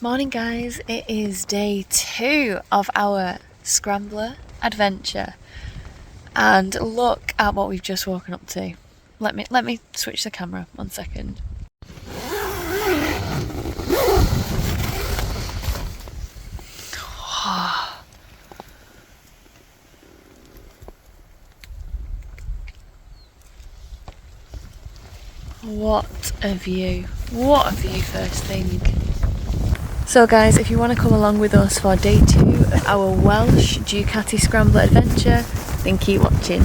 Morning guys, it is day 2 of our Scrambler adventure and look at what we've just woken up to. Let me switch the camera 1 second. What a view, what a view first thing. So guys, if you want to come along with us for day 2 of our Welsh Ducati Scrambler adventure, then keep watching.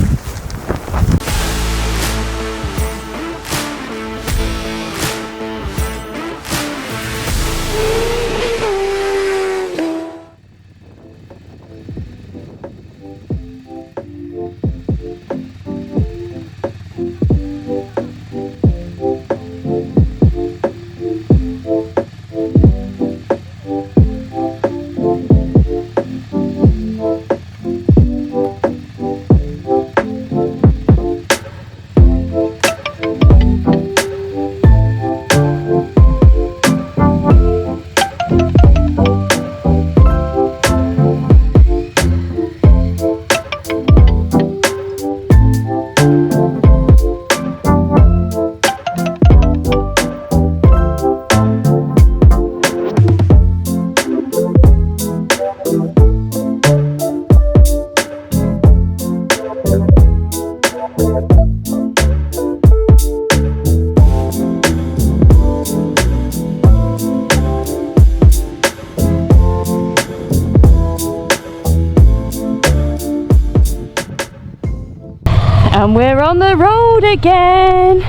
And we're on the road again.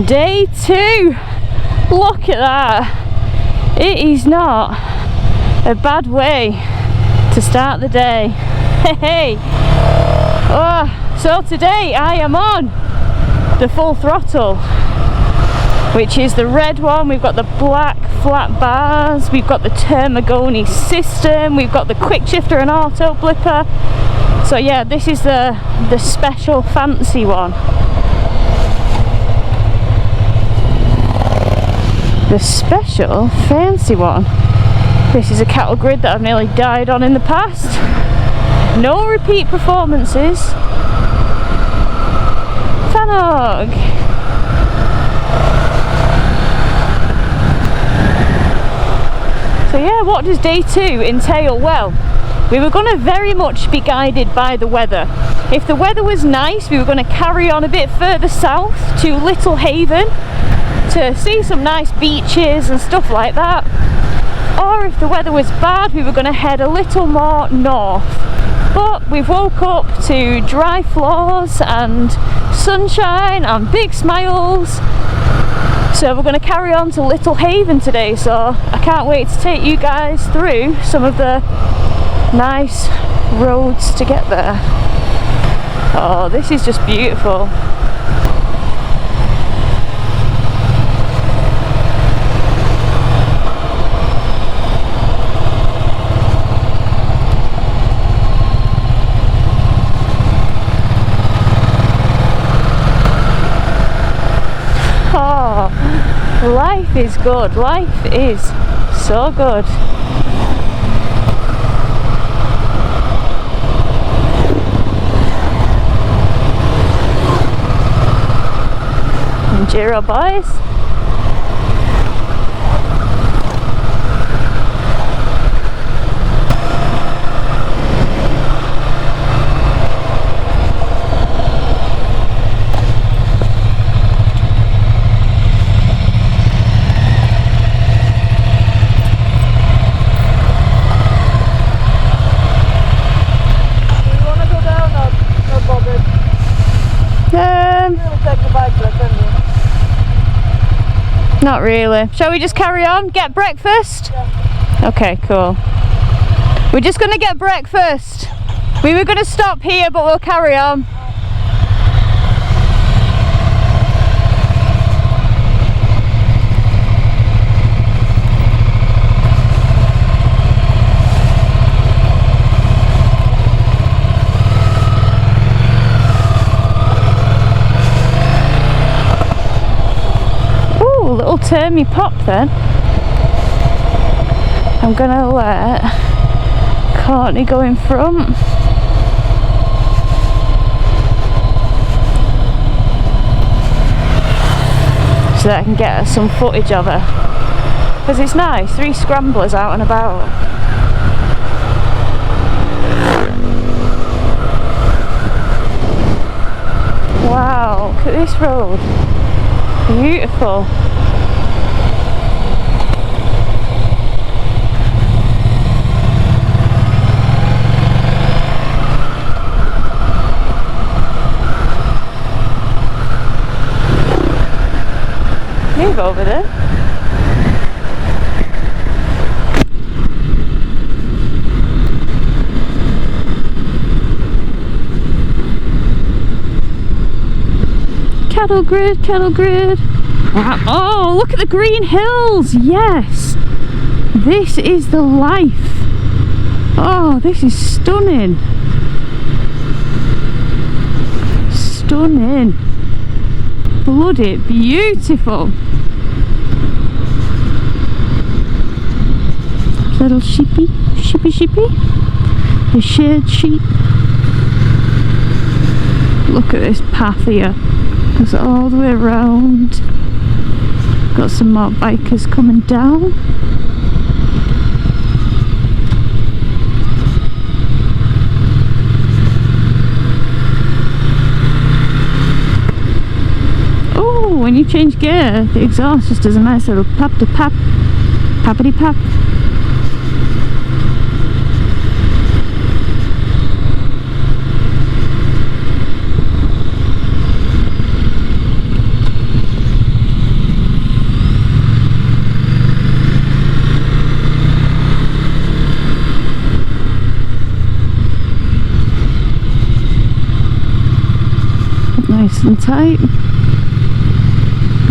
Day 2. Look at that. It is not a bad way to start the day. Hey. So today I am on the full throttle, which is the red one. We've got the black flat bars, we've got the Termagoni system, we've got the quick shifter and auto blipper. So yeah, this is the special fancy one. The special fancy one. This is a cattle grid that I've nearly died on in the past. No repeat performances. Fanog. So yeah, what does day 2 entail? Well, we were going to very much be guided by the weather. If the weather was nice, we were going to carry on a bit further south to Little Haven to see some nice beaches and stuff like that. Or if the weather was bad, we were going to head a little more north. But we've woke up to dry floors and sunshine and big smiles. So we're going to carry on to Little Haven today. So I can't wait to take you guys through some of the nice roads to get there. Oh, this is just beautiful. Oh, life is good. Life is so good. Enduro boys. Not really. Shall we just carry on? Get breakfast? Yeah. Okay, cool. We're just going to get breakfast. We were going to stop here, but we'll carry on. Little turny pop then. I'm gonna let Courtney go in front. So that I can get some footage of her. Because it's nice, 3 scramblers out and about. Wow, look at this road. Beautiful. Move over there. Cattle grid, cattle grid. Oh, look at the green hills. Yes, this is the life. Oh, this is stunning. Stunning. Bloody beautiful. Little sheepy, sheepy. The shared sheep. Look at this path here. Goes all the way around. Got some more bikers coming down. Oh, when you change gear, the exhaust just does a nice little pap to pap, pappity pap. Nice and tight.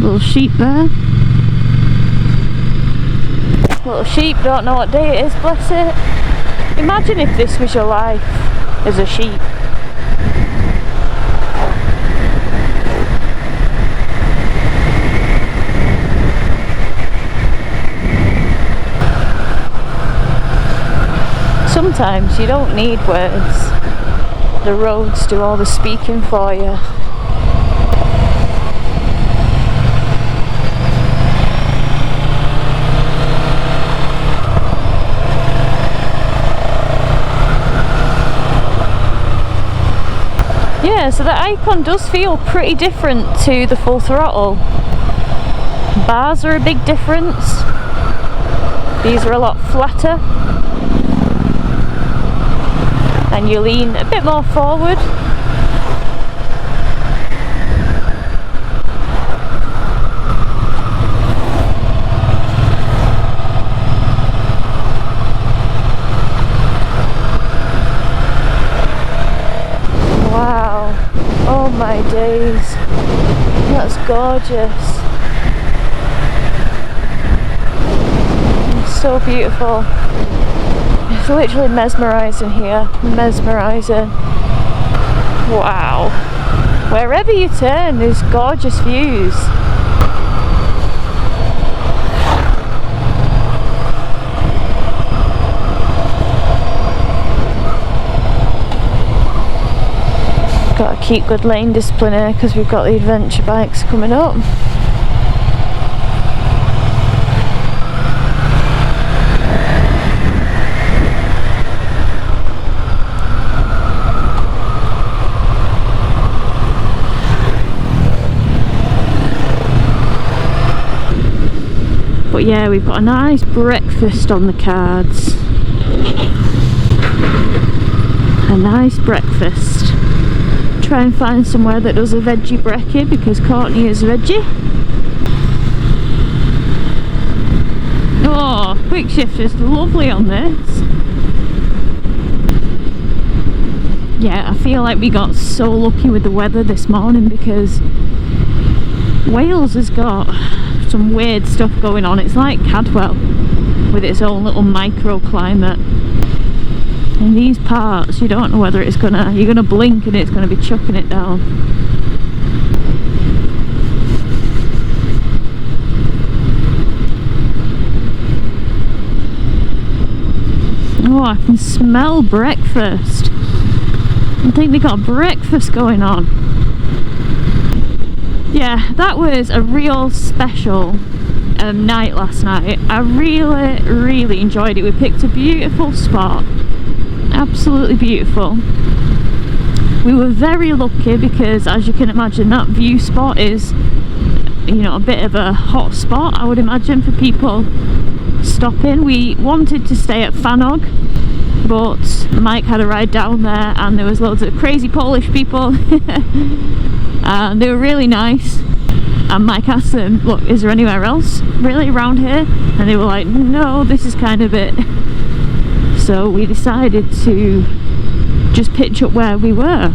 Little sheep there. Little sheep, don't know what day it is, bless it. Imagine if this was your life as a sheep. Sometimes you don't need words. The roads do all the speaking for you. Yeah, so the icon does feel pretty different to the full throttle. Bars are a big difference. These are a lot flatter. And you lean a bit more forward. Wow, oh my days, that's gorgeous. It's so beautiful. It's literally mesmerising here, mesmerising. Wow. Wherever you turn, there's gorgeous views. Got to keep good lane discipline here because we've got the adventure bikes coming up. But yeah, we've got a nice breakfast on the cards. A nice breakfast. Try and find somewhere that does a veggie brekkie because Courtney is veggie. Oh, quick shift is lovely on this. Yeah, I feel like we got so lucky with the weather this morning because Wales has got some weird stuff going on. It's like Cadwell with its own little microclimate. In these parts you don't know whether it's gonna, you're gonna blink and it's gonna be chucking it down. Oh, I can smell breakfast. I think they got breakfast going on. Yeah, that was a real special night last night. I really enjoyed it. We picked a beautiful spot. Absolutely beautiful. We were very lucky because, as you can imagine, that view spot is, you know, a bit of a hot spot, I would imagine, for people stopping. We wanted to stay at Fanog, but Mike had a ride down there and there was loads of crazy Polish people. And they were really nice, and Mike asked them, look, is there anywhere else really around here? And they were like, no, this is kind of it. So we decided to just pitch up where we were.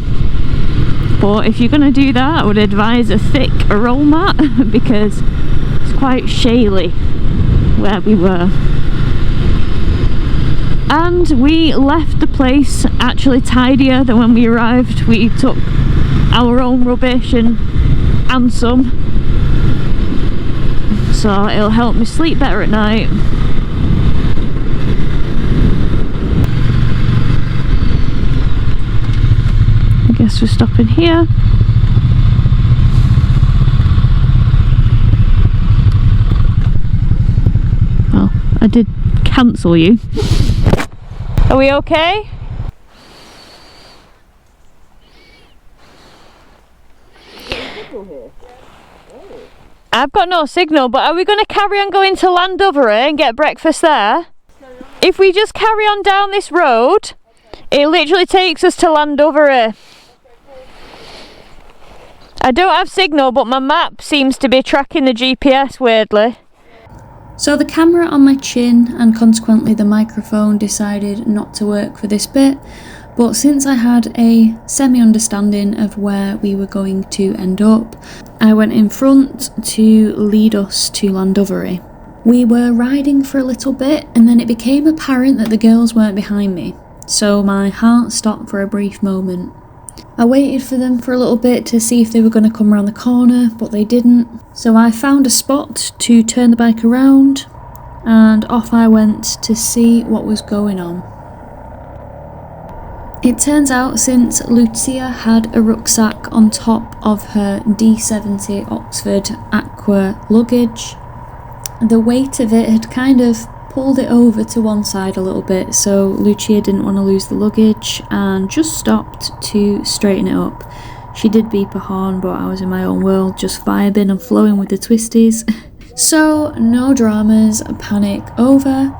But if you're going to do that, I would advise a thick roll mat because it's quite shaly where we were. And we left the place actually tidier than when we arrived. We took our own rubbish and some, so it'll help me sleep better at night. I guess we're stopping here. Well, I did cancel you. Are we okay? I've got no signal, but are we going to carry on going to Landovery and get breakfast there? If we just carry on down this road, it literally takes us to Landovery. I don't have signal, but my map seems to be tracking the GPS weirdly. So the camera on my chin and consequently the microphone decided not to work for this bit, but since I had a semi-understanding of where we were going to end up, I went in front to lead us to Landovery. We were riding for a little bit and then it became apparent that the girls weren't behind me, so my heart stopped for a brief moment. I waited for them for a little bit to see if they were going to come around the corner, but they didn't, so I found a spot to turn the bike around and off I went to see what was going on. It turns out since Lucia had a rucksack on top of her D70 Oxford Aqua luggage, the weight of it had kind of pulled it over to one side a little bit, so Lucia didn't want to lose the luggage and just stopped to straighten it up. She did beep a horn, but I was in my own world, just vibing and flowing with the twisties. So no dramas, panic over.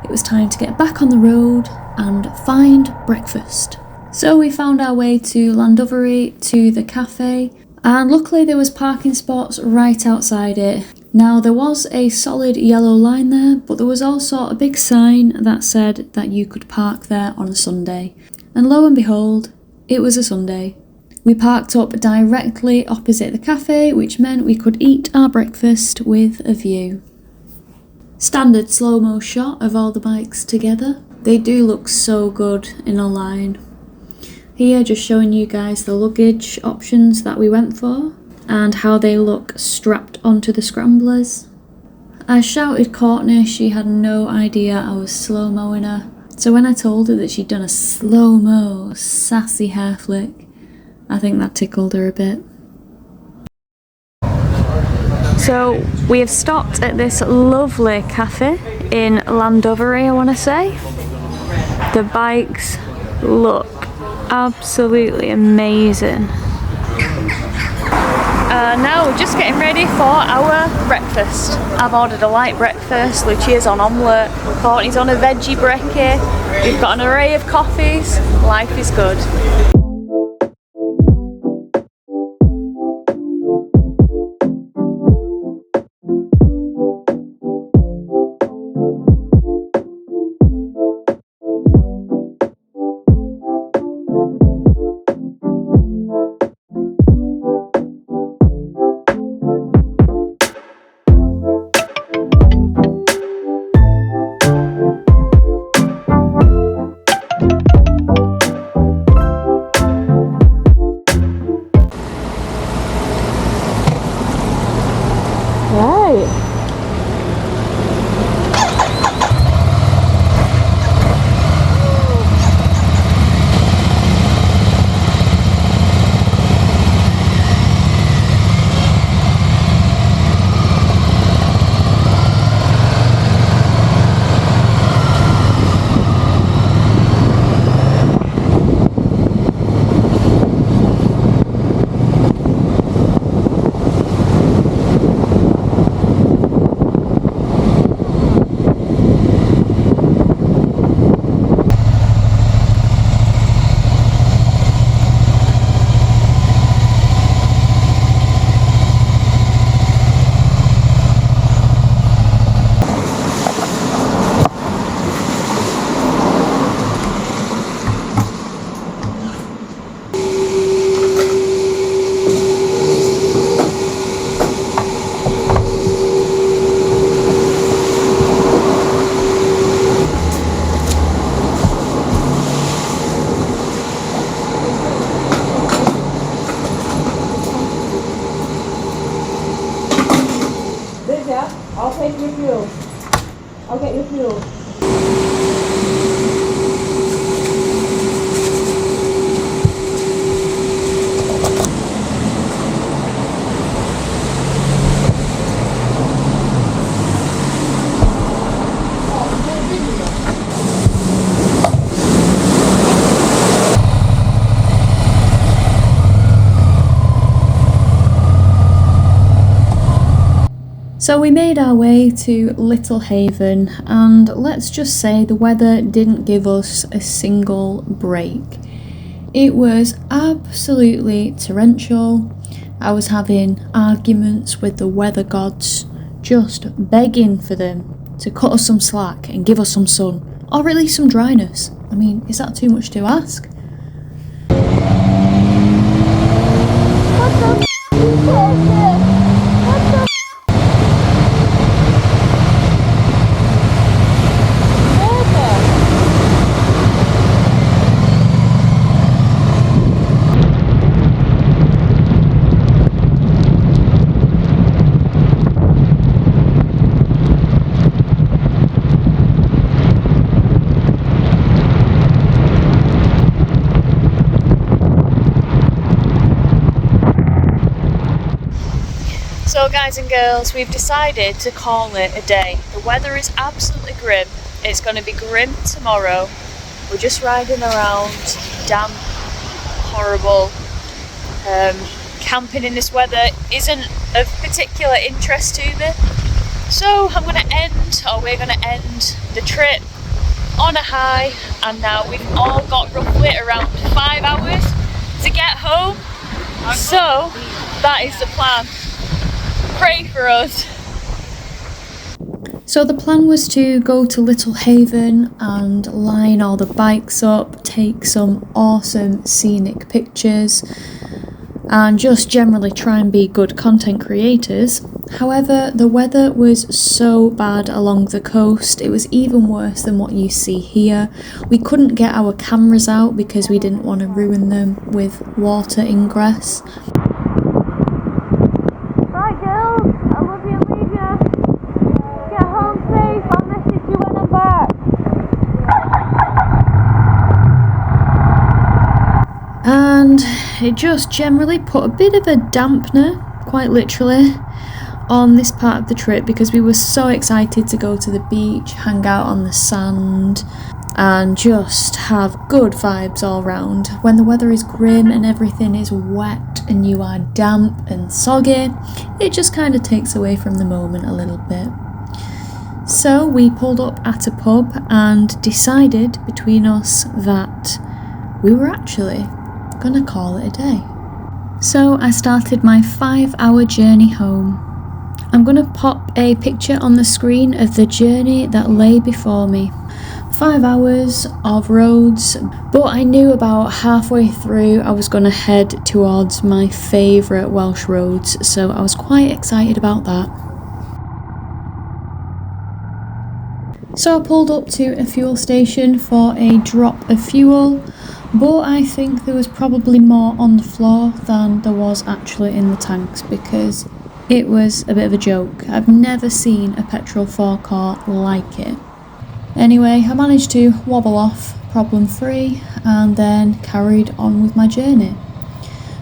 It was time to get back on the road and find breakfast. So we found our way to Landovery, to the cafe, and luckily there was parking spots right outside it. Now there was a solid yellow line there, but there was also a big sign that said that you could park there on a Sunday. And lo and behold, it was a Sunday. We parked up directly opposite the cafe, which meant we could eat our breakfast with a view. Standard slow-mo shot of all the bikes together. They do look so good in a line. Here just showing you guys the luggage options that we went for and how they look strapped onto the Scramblers. I shouted Courtney, she had no idea I was slow-moing her. So when I told her that she'd done a slow-mo sassy hair flick, I think that tickled her a bit. So we have stopped at this lovely cafe in Landovery, I want to say. The bikes look absolutely amazing. Now we're just getting ready for our breakfast. I've ordered a light breakfast, Lucia's on omelette, Courtney's on a veggie brekkie, we've got an array of coffees, life is good. I'll get your fuel. So we made our way to Little Haven, and let's just say the weather didn't give us a single break. It was absolutely torrential. I was having arguments with the weather gods, just begging for them to cut us some slack and give us some sun, or at least some dryness. I mean, is that too much to ask? So guys and girls, we've decided to call it a day. The weather is absolutely grim. It's going to be grim tomorrow. We're just riding around, damp, horrible. Camping in this weather isn't of particular interest to me. So we're going to end the trip on a high, and now we've all got roughly around 5 hours to get home. So that is the plan. Pray for us. So the plan was to go to Little Haven and line all the bikes up, take some awesome scenic pictures, and just generally try and be good content creators. However, the weather was so bad along the coast. It was even worse than what you see here. We couldn't get our cameras out because we didn't want to ruin them with water ingress. And it just generally put a bit of a dampener, quite literally, on this part of the trip because we were so excited to go to the beach, hang out on the sand, and just have good vibes all round. When the weather is grim and everything is wet and you are damp and soggy, it just kind of takes away from the moment a little bit. So we pulled up at a pub and decided between us that we were actually gonna call it a day. So I started my 5-hour journey home. I'm gonna pop a picture on the screen of the journey that lay before me. 5 hours of roads, but I knew about halfway through I was gonna head towards my favourite Welsh roads, so I was quite excited about that. So I pulled up to a fuel station for a drop of fuel, but I think there was probably more on the floor than there was actually in the tanks because it was a bit of a joke. I've never seen a petrol forecourt like it. Anyway, I managed to wobble off problem free and then carried on with my journey.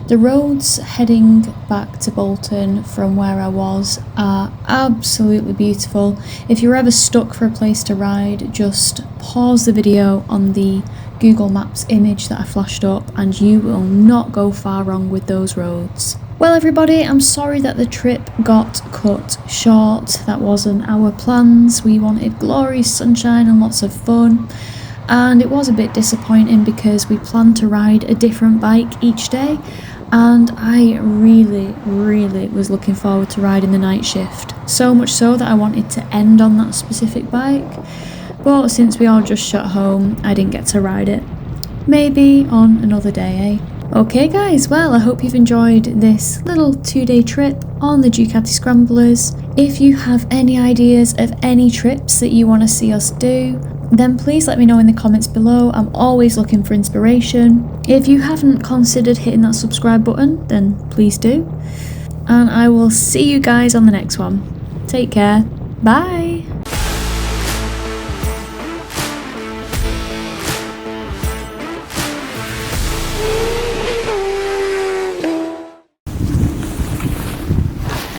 The roads heading back to Bolton from where I was are absolutely beautiful. If you're ever stuck for a place to ride, just pause the video on the Google Maps image that I flashed up and you will not go far wrong with those roads. Well everybody, I'm sorry that the trip got cut short. That wasn't our plans. We wanted glorious sunshine and lots of fun. And it was a bit disappointing because we planned to ride a different bike each day. And I really was looking forward to riding the Nightshift. So much so that I wanted to end on that specific bike. But since we all just shut home, I didn't get to ride it. Maybe on another day, eh? Okay guys, well I hope you've enjoyed this little 2-day trip on the Ducati Scramblers. If you have any ideas of any trips that you want to see us do, then please let me know in the comments below. I'm always looking for inspiration. If you haven't considered hitting that subscribe button, then please do. And I will see you guys on the next one. Take care. Bye!